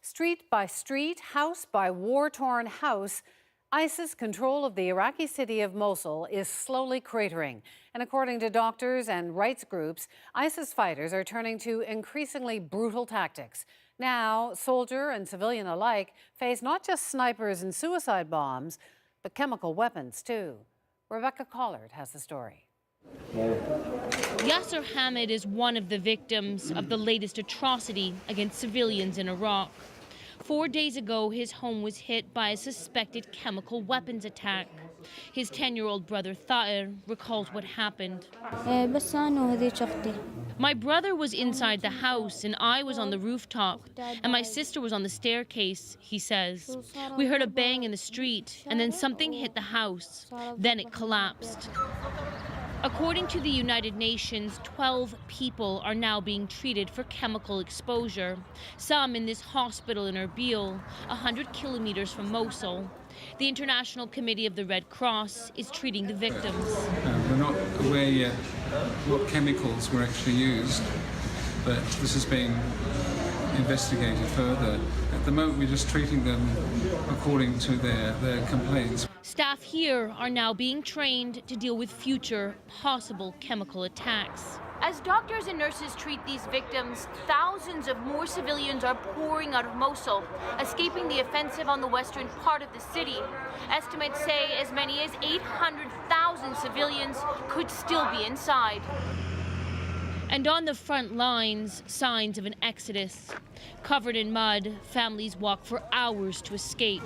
Street by street, house by war-torn house, ISIS control of the Iraqi city of Mosul is slowly cratering. And according to doctors and rights groups, ISIS fighters are turning to increasingly brutal tactics. Now, soldier and civilian alike face not just snipers and suicide bombs, but chemical weapons too. Rebecca Collard has the story. Yasser Hamid is one of the victims of the latest atrocity against civilians in Iraq. 4 days ago, his home was hit by a suspected chemical weapons attack. His 10-year-old brother, Thaer, recalls what happened. My brother was inside the house and I was on the rooftop, and my sister was on the staircase, he says. We heard a bang in the street and then something hit the house. Then it collapsed. According to the United Nations, 12 people are now being treated for chemical exposure, some in this hospital in Erbil, 100 kilometers from Mosul. The International Committee of the Red Cross is treating the victims. We're not aware yet what chemicals were actually used, but this is being investigated further. At the moment, we're just treating them according to their complaints. Staff here are now being trained to deal with future possible chemical attacks. As doctors and nurses treat these victims, thousands of more civilians are pouring out of Mosul, escaping the offensive on the western part of the city. Estimates say as many as 800,000 civilians could still be inside. And on the front lines, signs of an exodus. Covered in mud, families walk for hours to escape.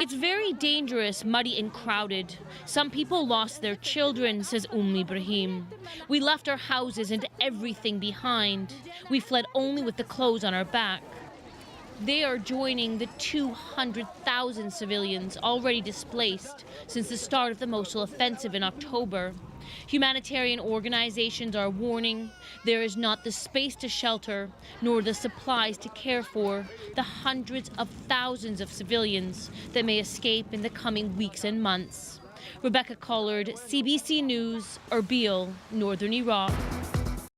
It's very dangerous, muddy and crowded. Some people lost their children, says Ibrahim. We left our houses and everything behind. We fled only with the clothes on our back. They are joining the 200,000 civilians already displaced since the start of the Mosul offensive in October. Humanitarian organizations are warning there is not the space to shelter nor the supplies to care for the hundreds of thousands of civilians that may escape in the coming weeks and months. Rebecca Collard, CBC News, Erbil, Northern Iraq.